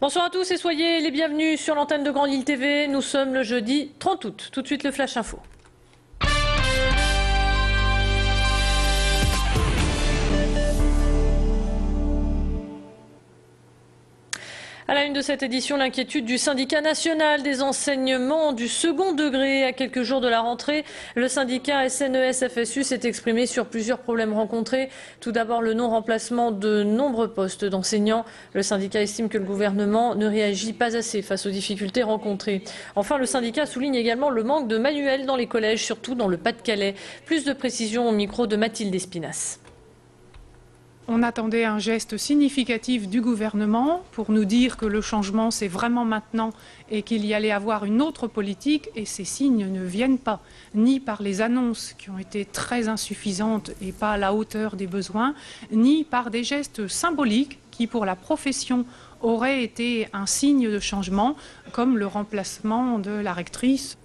Bonsoir à tous et soyez les bienvenus sur l'antenne de Grande Île TV. Nous sommes le jeudi 30 août. Tout de suite le Flash Info. À la une de cette édition, l'inquiétude du syndicat national des enseignements du second degré. À quelques jours de la rentrée, le syndicat SNES-FSU s'est exprimé sur plusieurs problèmes rencontrés. Tout d'abord, le non-remplacement de nombreux postes d'enseignants. Le syndicat estime que le gouvernement ne réagit pas assez face aux difficultés rencontrées. Enfin, le syndicat souligne également le manque de manuels dans les collèges, surtout dans le Pas-de-Calais. Plus de précisions au micro de Mathilde Espinas. On attendait un geste significatif du gouvernement pour nous dire que le changement c'est vraiment maintenant et qu'il y allait avoir une autre politique, et ces signes ne viennent pas, ni par les annonces qui ont été très insuffisantes et pas à la hauteur des besoins, ni par des gestes symboliques qui pour la profession auraient été un signe de changement, comme le remplacement de la rectrice.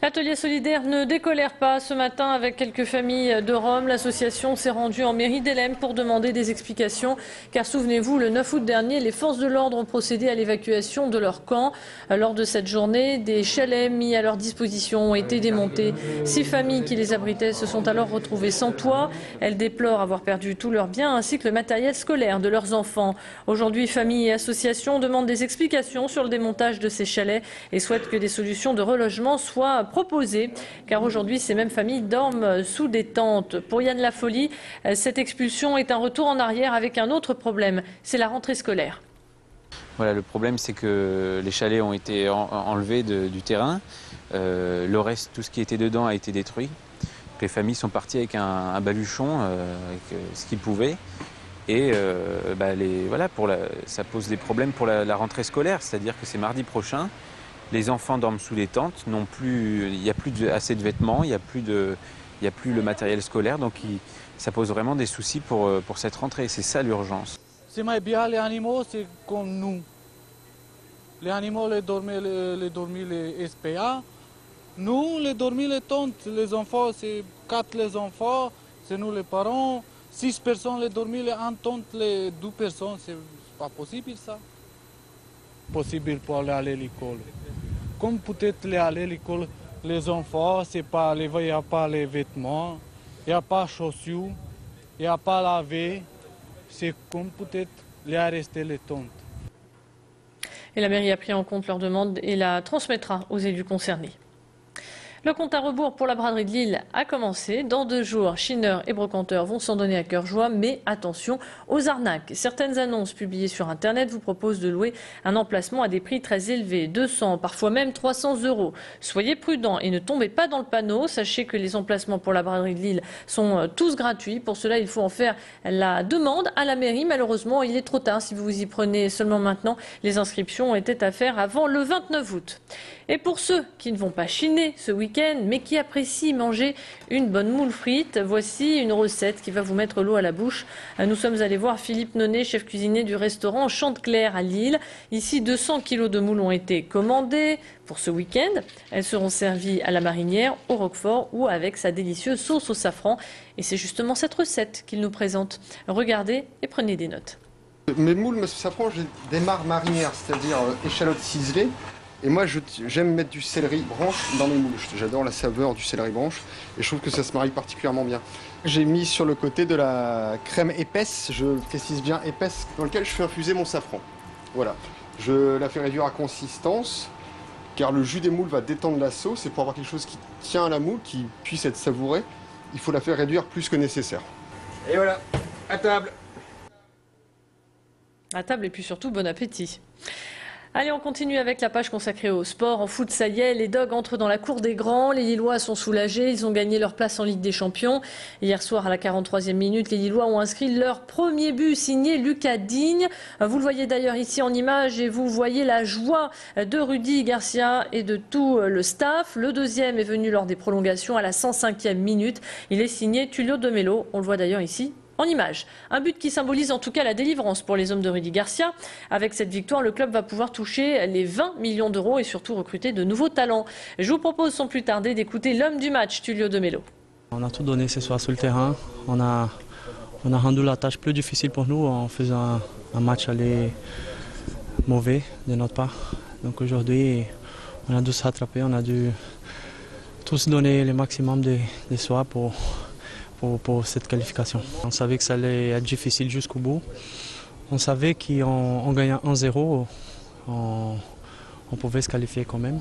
L'atelier solidaire ne décolère pas ce matin avec quelques familles de Rome. L'association s'est rendue en mairie d'Hellemmes pour demander des explications. Car souvenez-vous, le 9 août dernier, les forces de l'ordre ont procédé à l'évacuation de leur camp. Lors de cette journée, des chalets mis à leur disposition ont été démontés. 6 familles qui les abritaient se sont alors retrouvées sans toit. Elles déplorent avoir perdu tous leurs biens ainsi que le matériel scolaire de leurs enfants. Aujourd'hui, familles et associations demandent des explications sur le démontage de ces chalets et souhaitent que des solutions de relogement soient proposées, car aujourd'hui ces mêmes familles dorment sous des tentes. Pour Yann Lafolie, cette expulsion est un retour en arrière avec un autre problème, c'est la rentrée scolaire. Voilà, le problème c'est que les chalets ont été enlevés du terrain, le reste, tout ce qui était dedans a été détruit. Les familles sont parties avec un baluchon, avec ce qu'ils pouvaient. Et ça pose des problèmes pour la rentrée scolaire, c'est-à-dire que c'est mardi prochain. Les enfants dorment sous les tentes, il n'y a plus assez de vêtements, il n'y a plus le matériel scolaire, donc ça pose vraiment des soucis pour cette rentrée. C'est ça l'urgence. C'est mai bien, les animaux, c'est comme nous. Les animaux, les dorment les SPA. Nous, les dormir les tentes. Les enfants, c'est 4 les enfants, c'est nous les parents. 6 personnes, les dormir en tente, les 2 personnes, c'est pas possible ça. Possible pour aller à l'école. Comme peut-être aller à l'école, les enfants, il n'y a pas les vêtements, il n'y a pas de chaussures, il n'y a pas laver. C'est comme peut-être les rester les tentes. Et la mairie a pris en compte leur demande et la transmettra aux élus concernés. Le compte à rebours pour la braderie de Lille a commencé. Dans 2 jours, chineurs et brocanteurs vont s'en donner à cœur joie, mais attention aux arnaques. Certaines annonces publiées sur Internet vous proposent de louer un emplacement à des prix très élevés, 200, parfois même 300 €. Soyez prudents et ne tombez pas dans le panneau. Sachez que les emplacements pour la braderie de Lille sont tous gratuits. Pour cela, il faut en faire la demande à la mairie. Malheureusement, il est trop tard si vous vous y prenez seulement maintenant. Les inscriptions étaient à faire avant le 29 août. Et pour ceux qui ne vont pas chiner ce week-end, mais qui apprécient manger une bonne moule frite, voici une recette qui va vous mettre l'eau à la bouche. Nous sommes allés voir Philippe Nonnet, chef cuisinier du restaurant Chanteclair à Lille. Ici, 200 kg de moules ont été commandées pour ce week-end. Elles seront servies à la marinière, au roquefort ou avec sa délicieuse sauce au safran. Et c'est justement cette recette qu'il nous présente. Regardez et prenez des notes. Mes moules, au safran, j'ai des marinières, c'est-à-dire échalotes ciselées. Et moi, j'aime mettre du céleri branche dans mes moules. J'adore la saveur du céleri branche et je trouve que ça se marie particulièrement bien. J'ai mis sur le côté de la crème épaisse, je précise bien épaisse, dans laquelle je fais infuser mon safran. Voilà. Je la fais réduire à consistance, car le jus des moules va détendre la sauce et pour avoir quelque chose qui tient à la moule, qui puisse être savouré, il faut la faire réduire plus que nécessaire. Et voilà, à table. À table et puis surtout, bon appétit. Allez, on continue avec la page consacrée au sport. En foot, ça y est, les Dogs entrent dans la cour des grands. Les Lillois sont soulagés. Ils ont gagné leur place en Ligue des Champions. Hier soir, à la 43e minute, les Lillois ont inscrit leur premier but signé Lucas Digne. Vous le voyez d'ailleurs ici en image et vous voyez la joie de Rudy Garcia et de tout le staff. Le deuxième est venu lors des prolongations à la 105e minute. Il est signé Tullio De Melo. On le voit d'ailleurs ici en image. Un but qui symbolise en tout cas la délivrance pour les hommes de Rudy Garcia. Avec cette victoire, le club va pouvoir toucher les 20 millions d'euros et surtout recruter de nouveaux talents. Je vous propose sans plus tarder d'écouter l'homme du match, Tullio De Melo. On a tout donné ce soir sur le terrain. On a On a rendu la tâche plus difficile pour nous en faisant un match aller mauvais de notre part. Donc aujourd'hui, on a dû se rattraper, on a dû tous donner le maximum de soi pour cette qualification. On savait que ça allait être difficile jusqu'au bout. On savait qu'en gagnant 1-0, on pouvait se qualifier quand même.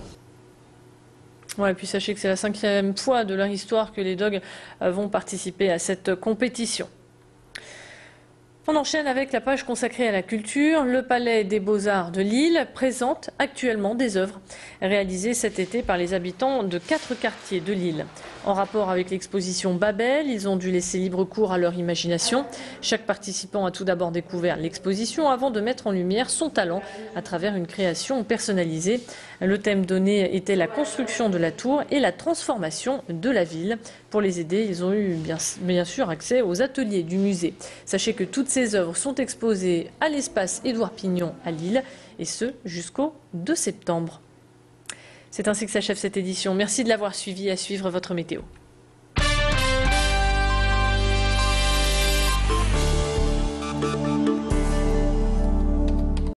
Ouais, et puis sachez que c'est la 5e fois de leur histoire que les Dogs vont participer à cette compétition. On enchaîne avec la page consacrée à la culture. Le Palais des Beaux-Arts de Lille présente actuellement des œuvres réalisées cet été par les habitants de 4 quartiers de Lille. En rapport avec l'exposition Babel, ils ont dû laisser libre cours à leur imagination. Chaque participant a tout d'abord découvert l'exposition avant de mettre en lumière son talent à travers une création personnalisée. Le thème donné était la construction de la tour et la transformation de la ville. Pour les aider, ils ont eu bien sûr accès aux ateliers du musée. Sachez que toutes ces œuvres sont exposées à l'espace Édouard Pignon à Lille, et ce jusqu'au 2 septembre. C'est ainsi que s'achève cette édition. Merci de l'avoir suivi et à suivre votre météo.